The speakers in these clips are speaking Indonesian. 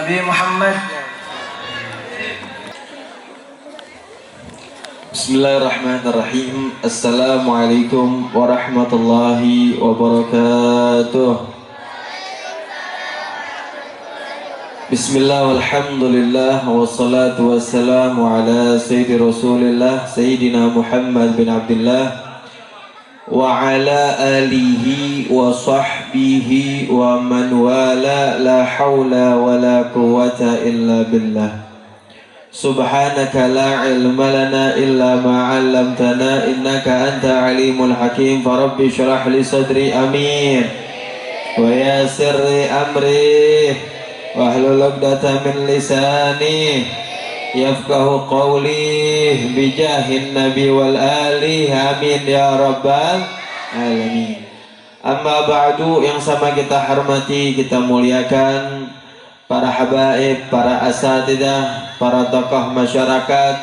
Nabi Muhammad. Bismillahirrahmanirrahim. Assalamualaikum warahmatullahi wabarakatuh. Bismillah walhamdulillah wassalatu wassalamu ala sayyidi rasulillah Sayyidina Muhammad bin Abdullah wa ala alihi wa sahbihi wa man wala. La hawla wa la quwwata illa billah. Subhanaka la ilma lana illa ma 'allamtana innaka anta alimul hakim. Farabbi shrah li sadri amin wa yassir li amri wahlul 'uqdatam min lisani yafqahu qawli bijahin nabi wal ali amin ya rabbal alamin. Amma ba'du, yang sama kita hormati, kita muliakan para habaib, para asatidah, para tokoh masyarakat,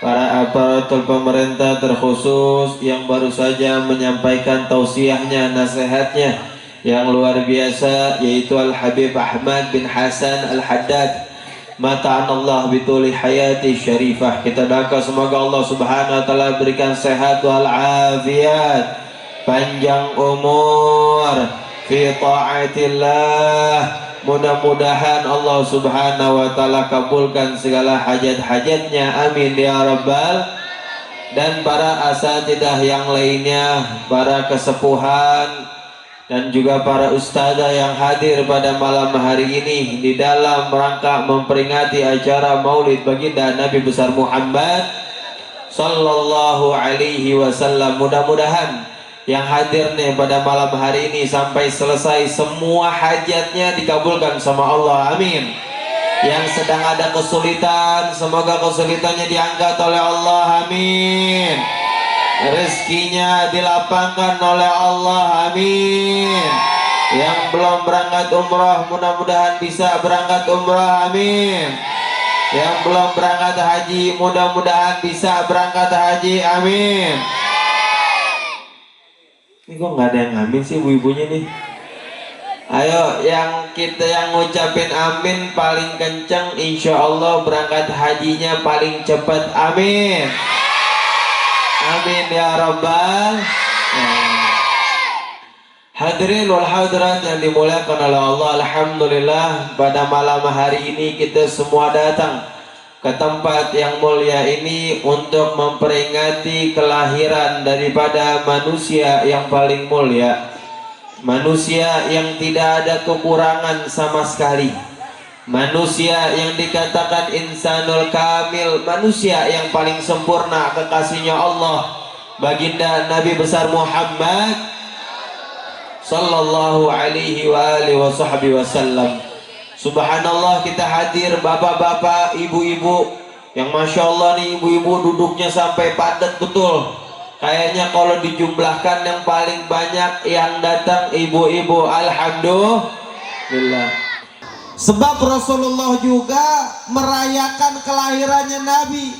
para aparatur pemerintah, terkhusus yang baru saja menyampaikan tausiahnya, nasihatnya yang luar biasa, yaitu Al-Habib Ahmad bin Hasan Al-Haddad. Mata'anallah bituli hayati syarifah. Kita doakan semoga Allah subhanahu wa ta'ala berikan sehat wal afiat, panjang umur fi ta'atillah. Mudah-mudahan Allah subhanahu wa ta'ala kabulkan segala hajat-hajatnya, amin ya rabbal. Dan para asatidah yang lainnya, para kesepuhan dan juga para ustadzah yang hadir pada malam hari ini di dalam rangka memperingati acara Maulid Baginda Nabi besar Muhammad sallallahu alaihi wasallam. Mudah-mudahan yang hadir nih pada malam hari ini sampai selesai semua hajatnya dikabulkan sama Allah, amin. Yang sedang ada kesulitan, semoga kesulitannya diangkat oleh Allah, amin. Rezekinya dilapangkan oleh Allah, amin. Yang belum berangkat umrah mudah-mudahan bisa berangkat umrah, amin. Yang belum berangkat haji mudah-mudahan bisa berangkat haji, amin. Ini kok nggak ada yang amin sih ibu-ibunya nih? Ayo yang ngucapin amin paling kenceng, insya Allah berangkat hajinya paling cepat, amin. Amin ya rabbal. Hadirin wal hadirat yang dimuliakan oleh Allah, alhamdulillah pada malam hari ini kita semua datang ke tempat yang mulia ini untuk memperingati kelahiran daripada manusia yang paling mulia, manusia yang tidak ada kekurangan sama sekali, manusia yang dikatakan insanul kamil, manusia yang paling sempurna kekasihnya Allah, baginda Nabi besar Muhammad sallallahu alaihi wa alihi wasallam. Subhanallah, kita hadir bapak-bapak, ibu-ibu yang masya Allah nih, ibu-ibu duduknya sampai padat betul. Kayaknya kalau dijumlahkan yang paling banyak yang datang ibu-ibu, alhamdulillah. Sebab Rasulullah juga merayakan kelahirannya Nabi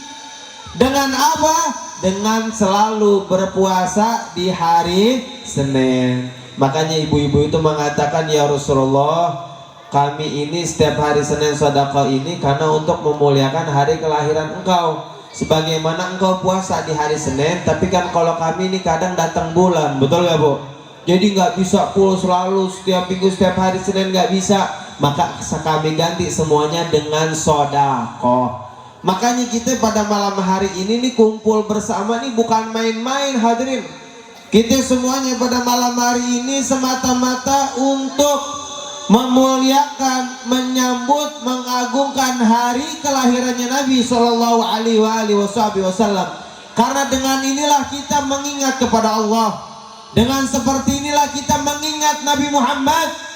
dengan apa? Dengan selalu berpuasa di hari Senin. Makanya ibu-ibu itu mengatakan, ya Rasulullah, kami ini setiap hari Senin sedekah ini karena untuk memuliakan hari kelahiran engkau. Sebagaimana engkau puasa di hari Senin, tapi kan kalau kami ini kadang datang bulan, betul gak Bu? Jadi nggak bisa full selalu setiap minggu setiap hari Senin, nggak bisa. Maka kami ganti semuanya dengan sedekah. Makanya kita pada malam hari ini nih kumpul bersama nih bukan main-main hadirin. Kita semuanya pada malam hari ini semata-mata untuk memuliakan, menyambut, mengagungkan hari kelahirannya Nabi Shallallahu Alaihi Wasallam. Karena dengan inilah kita mengingat kepada Allah. Dengan seperti inilah kita mengingat Nabi Muhammad.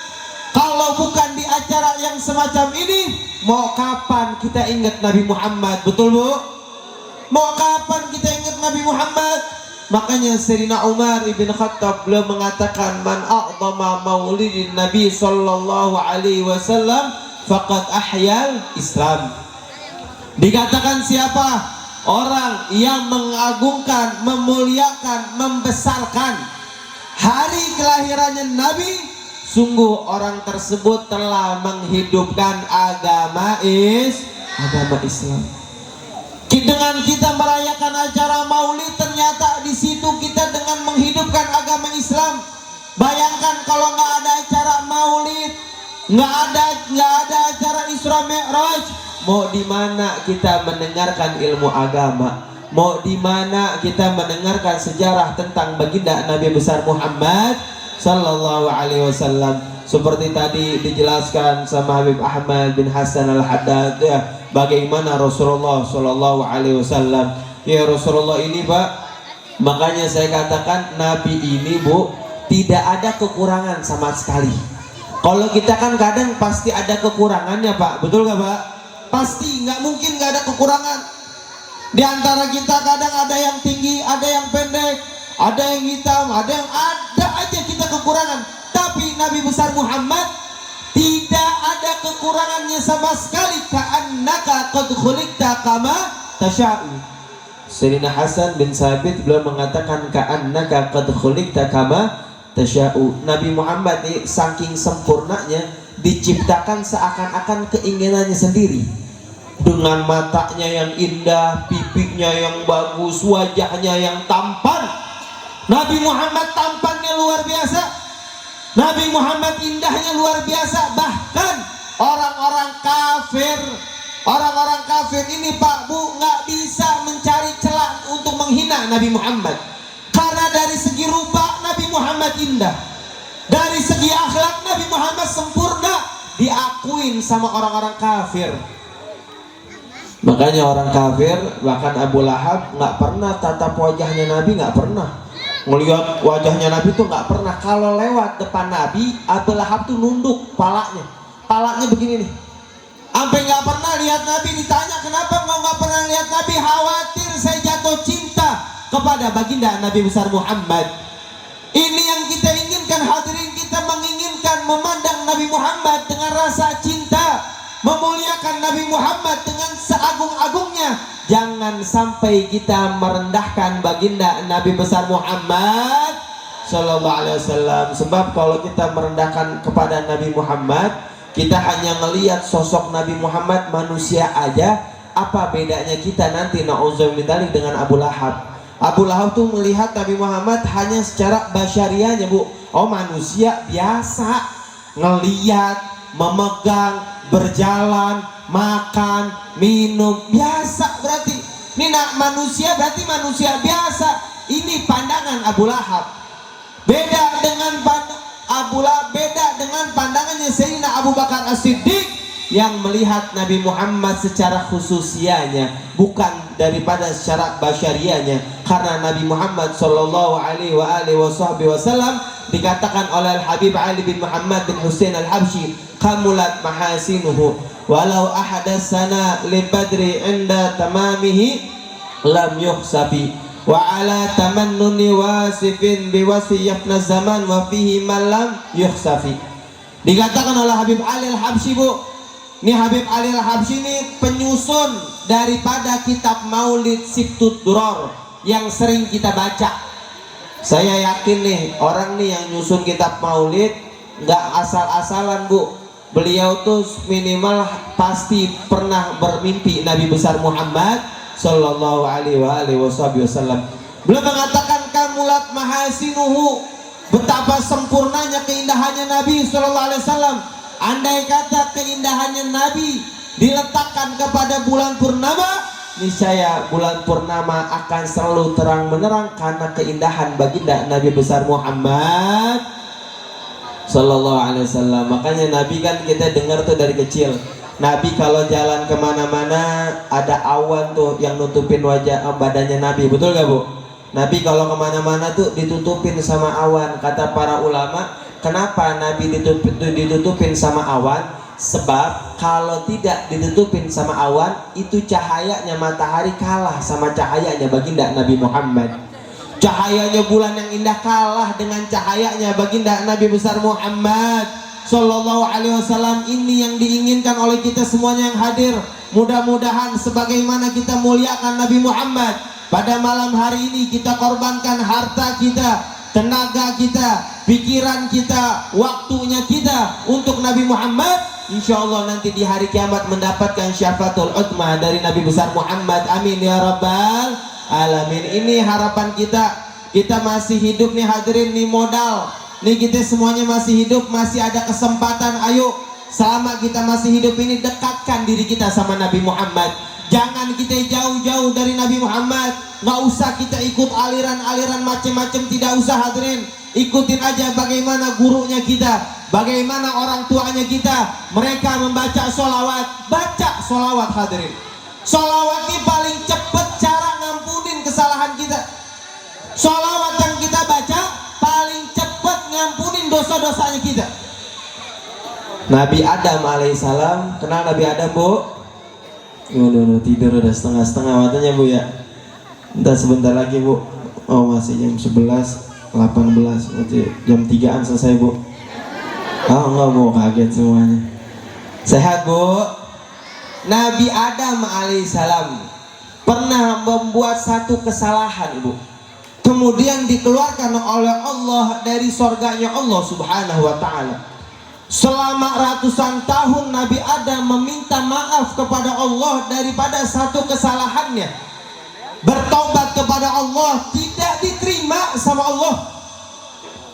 Kalau bukan di acara yang semacam ini, mau kapan kita ingat Nabi Muhammad? Betul Bu? Mau kapan kita ingat Nabi Muhammad? Makanya Sayyidina Umar ibn Khattab beliau mengatakan, man a'zama maulidin Nabi sallallahu alaihi wasallam faqad ahyal Islam. Dikatakan siapa? Orang yang mengagungkan, memuliakan, membesarkan hari kelahirannya Nabi sungguh orang tersebut telah menghidupkan agama Islam. Dengan kita merayakan acara maulid, ternyata di situ kita dengan menghidupkan agama Islam. Bayangkan kalau nggak ada acara maulid, nggak ada acara Isra Mi'raj, mau di mana kita mendengarkan ilmu agama? Mau di mana kita mendengarkan sejarah tentang baginda Nabi besar Muhammad sallallahu alaihi wasallam? Seperti tadi dijelaskan sama Habib Ahmad bin Hasan Al-Haddad ya, bagaimana Rasulullah sallallahu alaihi wasallam. Ya Rasulullah ini Pak, makanya saya katakan Nabi ini Bu tidak ada kekurangan sama sekali. Kalau kita kan kadang pasti ada kekurangannya Pak, betul gak Pak? Pasti, nggak mungkin nggak ada kekurangan. Di antara kita kadang ada yang tinggi, ada yang pendek, ada yang hitam, ada aja kita kekurangan. Tapi Nabi besar Muhammad tidak ada kekurangannya sama sekali. Ka'annaka qad khuliqta kama tasha'u. Sayyidina Hasan bin Sabit beliau mengatakan ka'annaka qad khuliqta kama tasha'u. Nabi Muhammad ini saking sempurnanya diciptakan seakan-akan keinginannya sendiri. Dengan matanya yang indah, pipinya yang bagus, wajahnya yang tampan. Nabi Muhammad tampannya luar biasa. Nabi Muhammad indahnya luar biasa. Bahkan orang-orang kafir ini Pak Bu nggak bisa mencari celah untuk menghina Nabi Muhammad, karena dari segi rupa Nabi Muhammad indah, dari segi akhlak Nabi Muhammad sempurna, diakuin sama orang-orang kafir. Makanya orang kafir, bahkan Abu Lahab nggak pernah tatap wajahnya Nabi, nggak pernah ngelihat wajahnya Nabi tuh nggak pernah. Kalau lewat depan Nabi, Abu Lahab tuh nunduk palanya begini nih, sampai nggak pernah lihat Nabi. Ditanya kenapa nggak pernah lihat Nabi? Khawatir saya jatuh cinta kepada baginda Nabi besar Muhammad. Ini yang kita inginkan hadirin, kita menginginkan memandang Nabi Muhammad dengan rasa cinta, memuliakan Nabi Muhammad dengan seagung-agungnya. Jangan sampai kita merendahkan baginda Nabi besar Muhammad sallallahu alaihi wasallam. Sebab kalau kita merendahkan kepada Nabi Muhammad, kita hanya melihat sosok Nabi Muhammad manusia aja. Apa bedanya kita nanti na'udzubillah dengan Abu Lahab? Abu Lahab tuh melihat Nabi Muhammad hanya secara basyariahnya Bu. Oh manusia biasa, ngelihat, memegang, berjalan, makan, minum, biasa berarti. Ini manusia berarti manusia biasa. Ini pandangan Abu Lahab. Beda dengan pandangannya Sayyidina Abu Bakar As-Siddiq yang melihat Nabi Muhammad secara khususianya, bukan daripada secara basyariahnya. Karena Nabi Muhammad sallallahu alaihi wasallam dikatakan oleh Al-Habib Ali bin Muhammad bin Husain Al-Habsyi, kamulat mahasinuhu walau ahadasana li badri inda tamamihi lam yuhsabi wa ala tamannuni wasifin biwasfi yafna zaman wa fihi man lam yuhsafi. Dikatakan oleh Habib Ali Al-Habsyi Bu, ini Habib Ali Al-Habsyi ini penyusun daripada kitab Maulid Sibtut Duror yang sering kita baca. Saya yakin nih orang nih yang nyusun kitab Maulid nggak asal-asalan Bu. Beliau tuh minimal pasti pernah bermimpi Nabi besar Muhammad sallallahu alaihi wasallam. Beliau mengatakan kamulat mahasinuhu, betapa sempurnanya keindahannya Nabi sallallahu alaihi wasallam. Andai kata keindahannya Nabi diletakkan kepada bulan purnama, niscaya bulan purnama akan selalu terang menerang karena keindahan baginda Nabi besar Muhammad sallallahu alaihi wasallam. Makanya Nabi kan kita dengar tuh dari kecil, Nabi kalau jalan kemana-mana ada awan tuh yang nutupin wajah badannya Nabi, betul gak Bu? Nabi kalau kemana-mana tuh ditutupin sama awan. Kata para ulama, kenapa Nabi ditutupin sama awan? Sebab kalau tidak ditutupin sama awan, itu cahayanya matahari kalah sama cahayanya baginda Nabi Muhammad. Cahayanya bulan yang indah kalah dengan cahayanya baginda Nabi besar Muhammad sallallahu alaihi wasallam. Ini yang diinginkan oleh kita semuanya yang hadir. Mudah-mudahan sebagaimana kita muliakan Nabi Muhammad, pada malam hari ini kita korbankan harta kita, tenaga kita, pikiran kita, waktunya kita untuk Nabi Muhammad, insya Allah nanti di hari kiamat mendapatkan syafaatul utma dari Nabi besar Muhammad. Amin ya rabbal alamin. Ini harapan kita. Kita masih hidup nih hadirin, nih modal nih, kita semuanya masih hidup, masih ada kesempatan. Ayo, selama kita masih hidup ini, dekatkan diri kita sama Nabi Muhammad. Jangan kita jauh-jauh dari Nabi Muhammad. Nggak usah kita ikut aliran-aliran macam-macam, tidak usah hadirin. Ikutin aja bagaimana gurunya kita, bagaimana orang tuanya kita. Mereka membaca sholawat, baca sholawat hadirin. Sholawat ini paling cepat cara ngampunin kesalahan kita. Sholawat yang kita baca paling cepat ngampunin dosa-dosanya kita. Nabi Adam alaihissalam, kenal Nabi Adam bu? Udah tidur udah setengah-setengah matanya bu ya. Entah sebentar lagi bu. Oh masih jam 11:18, berarti jam 3-an selesai bu. Oh enggak bu, kaget semuanya. Sehat bu. Nabi Adam alaihissalam pernah membuat satu kesalahan bu. Kemudian dikeluarkan oleh Allah dari surganya Allah subhanahu wa ta'ala. Selama ratusan tahun Nabi Adam meminta maaf kepada Allah daripada satu kesalahannya. Bertobat kepada Allah, tidak diterima sama Allah.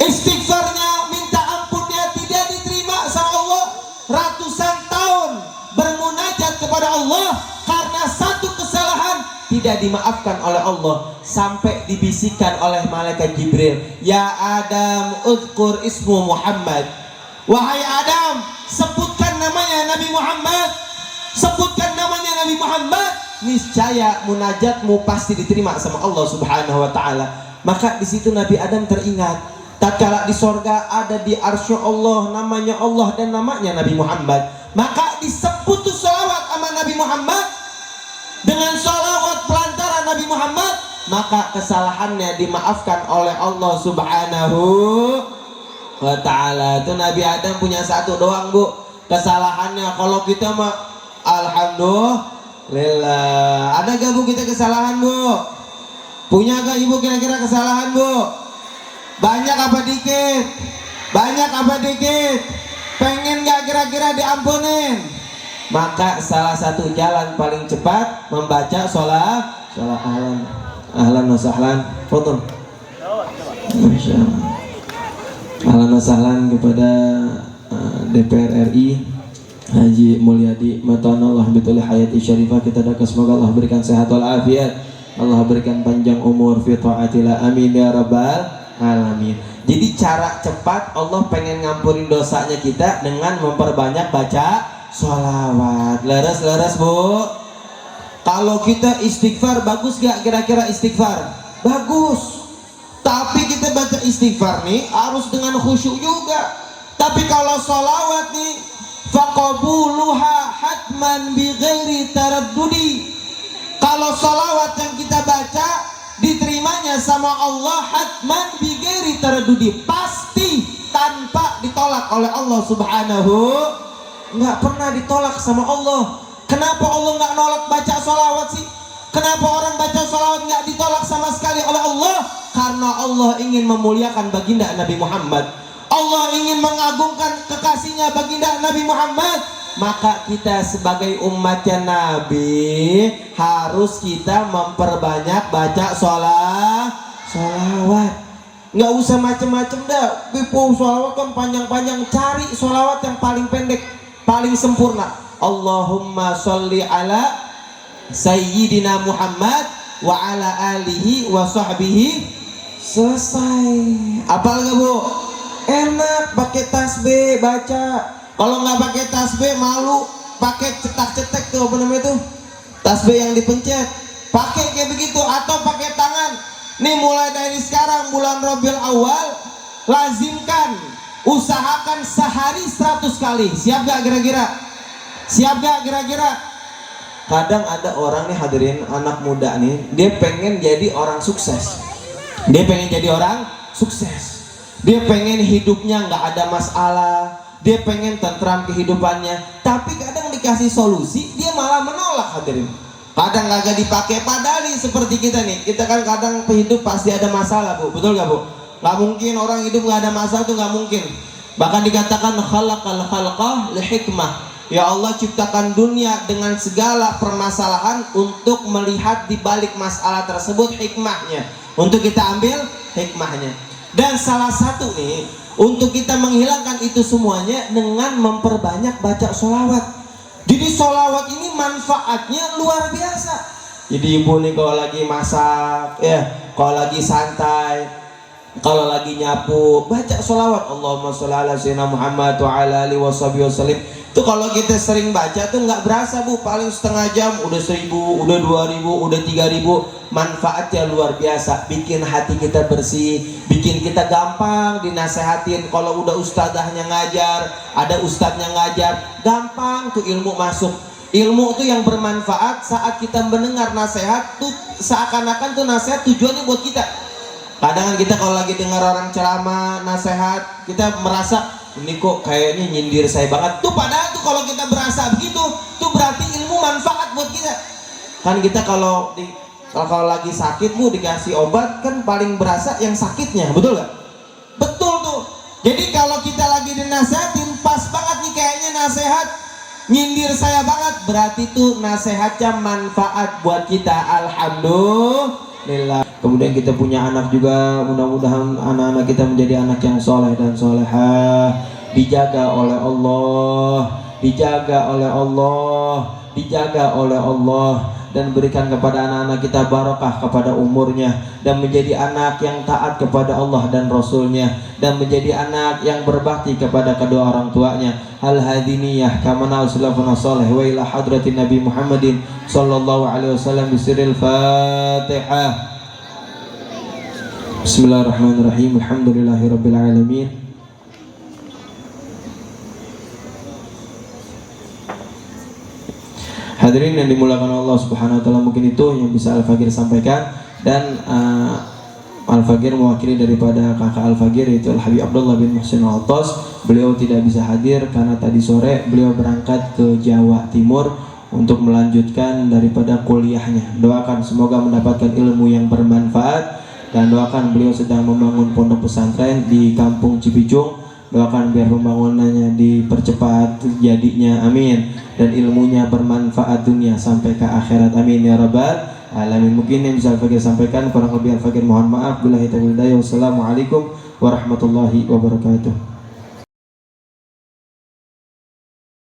Istighfarnya, minta ampunnya tidak diterima sama Allah. Ratusan tahun bermunajat kepada Allah karena satu kesalahan tidak dimaafkan oleh Allah. Sampai dibisikkan oleh malaikat Jibril, ya Adam udhkur ismu Muhammad. Wahai Adam, sebutkan namanya Nabi Muhammad. Sebutkan namanya Nabi Muhammad, niscaya munajatmu pasti diterima sama Allah subhanahu wa ta'ala. Maka di situ Nabi Adam teringat, tatkala di sorga ada di arsy Allah namanya Allah dan namanya Nabi Muhammad. Maka disebut tuh sholawat sama Nabi Muhammad. Dengan sholawat pelantaran Nabi Muhammad, maka kesalahannya dimaafkan oleh Allah subhanahu wa ta'ala. Itu Nabi Adam punya satu doang bu kesalahannya. Kalau kita mah alhamdulillah. Ada gak bu kita kesalahan bu? Punya gak ibu kira-kira kesalahan bu? Banyak apa dikit? Banyak apa dikit? Pengen gak kira-kira diampunin? Maka salah satu jalan paling cepat membaca sholat ahlan wa sahlan. Foto Masya Allah. Ahlan wa sahlan kepada DPR RI Haji Mulyadi Matanallah bitulih hayati syarifah. Kita doakan semoga Allah berikan sehat wal afiat, Allah berikan panjang umur fi taatillah, amin ya rabbal alamin. Jadi cara cepat Allah pengen ngampunin dosanya kita dengan memperbanyak baca sholawat. Leres bu. Kalau kita istighfar bagus gak kira-kira istighfar? Bagus. Tapi kita baca istighfar nih harus dengan khusyuk juga. Tapi kalau sholawat nih, faqabuluha hatman bi ghairi taraddudi. Kalau sholawat yang kita baca diterimanya sama Allah hatman bi ghairi taraddudi, pasti tanpa ditolak oleh Allah subhanahu. Nggak pernah ditolak sama Allah. Kenapa Allah nggak nolak baca sholawat sih? Kenapa orang baca sholawat nggak ditolak sama sekali oleh Allah? Karena Allah ingin memuliakan baginda Nabi Muhammad. Allah ingin mengagungkan kekasihnya baginda Nabi Muhammad. Maka kita sebagai umatnya Nabi harus kita memperbanyak baca sholawat. Nggak usah macem-macem dah. Pipu sholawat kan panjang-panjang. Cari sholawat yang paling pendek, paling sempurna. Allahumma sholli ala Sayyidina Muhammad wa ala alihi wa sahbihi. Selesai. Apal gak bu? Enak pakai tasbih baca. Kalau nggak pakai tasbih malu, pakai cetak-cetek tuh apa namanya tuh? Tasbih yang dipencet. Pakai kayak begitu atau pakai tangan. Nih mulai dari sekarang bulan Rabiul Awal, lazimkan, usahakan sehari 100 kali. Siap gak kira-kira? Siap gak kira-kira? Kadang ada orang nih hadirin, anak muda nih, dia pengen jadi orang sukses. Dia pengen jadi orang sukses. Dia pengen hidupnya nggak ada masalah. Dia pengen tentram kehidupannya. Tapi kadang dikasih solusi, dia malah menolak hadirin. Kadang kagak dipakai. Padahal nih seperti kita nih, kita kan kadang hidup pasti ada masalah bu, betul gak bu? Nggak mungkin orang hidup nggak ada masalah, itu nggak mungkin. Bahkan dikatakan khalaqal khalqa li hikmah. Ya Allah ciptakan dunia dengan segala permasalahan untuk melihat di balik masalah tersebut hikmahnya, untuk kita ambil hikmahnya. Dan salah satu nih untuk kita menghilangkan itu semuanya dengan memperbanyak baca sholawat. Jadi sholawat ini manfaatnya luar biasa. Jadi ibu nih kalau lagi masak, ya, kalau lagi santai, kalau lagi nyapu, baca sholawat. Allahumma sholli ala sayyidina Muhammad wa ala alihi wasallim. Itu kalau kita sering baca tuh nggak berasa bu, paling setengah jam udah 1000, udah 2000, udah 3000. Manfaatnya luar biasa, bikin hati kita bersih, bikin kita gampang dinasehatin. Kalau udah ustadzahnya ngajar, ada ustadznya ngajar, gampang tuh ilmu masuk. Ilmu tuh yang bermanfaat saat kita mendengar nasihat tuh seakan-akan tuh nasihat tujuannya buat kita. Kadang kita kalau lagi dengar orang ceramah nasihat, kita merasa ini kok kayaknya nyindir saya banget tuh, padahal tuh kalau kita berasa begitu tuh berarti ilmu manfaat buat kita. Kan kita kalau lagi sakit bu dikasih obat kan paling berasa yang sakitnya, betul gak? Betul tuh. Jadi kalau kita lagi dinasihatin pas banget nih kayaknya nasihat nyindir saya banget, berarti tuh nasihatnya manfaat buat kita. Alhamdulillah. Kemudian kita punya anak juga, mudah-mudahan anak-anak kita menjadi anak yang soleh dan solehah, dijaga oleh Allah, dijaga oleh Allah, dijaga oleh Allah, dan berikan kepada anak-anak kita barokah kepada umurnya, dan menjadi anak yang taat kepada Allah dan Rasulnya, dan menjadi anak yang berbakti kepada kedua orang tuanya. Hal hadiniyah kamana salafuna salih wa ila hadratin Nabi Muhammadin sallallahu alaihi wasallam bisiril Fatihah. Bismillahirrahmanirrahim. Alhamdulillahirabbil alamin. Hadirin yang dimuliakan Allah Subhanahu wa taala, mungkin itu yang bisa Al-Fagir sampaikan, dan Al-Fagir mewakili daripada kakak Al-Fagir yaitu Al-Habib Abdullah bin Muhsin Al-Atas. Beliau tidak bisa hadir karena tadi sore beliau berangkat ke Jawa Timur untuk melanjutkan daripada kuliahnya. Doakan semoga mendapatkan ilmu yang bermanfaat, dan doakan beliau sedang membangun pondok pesantren di Kampung Cipicung. Doakan biar pembangunannya dipercepat jadinya, amin, dan ilmunya bermanfaat dunia sampai ke akhirat, amin ya rabbal alamin. Mungkin yang bisa Al-Fagir sampaikan, kurang lebih Al-Fagir mohon maaf. Billahi taufiq wal hidayah. Wassalamualaikum warahmatullahi wabarakatuh.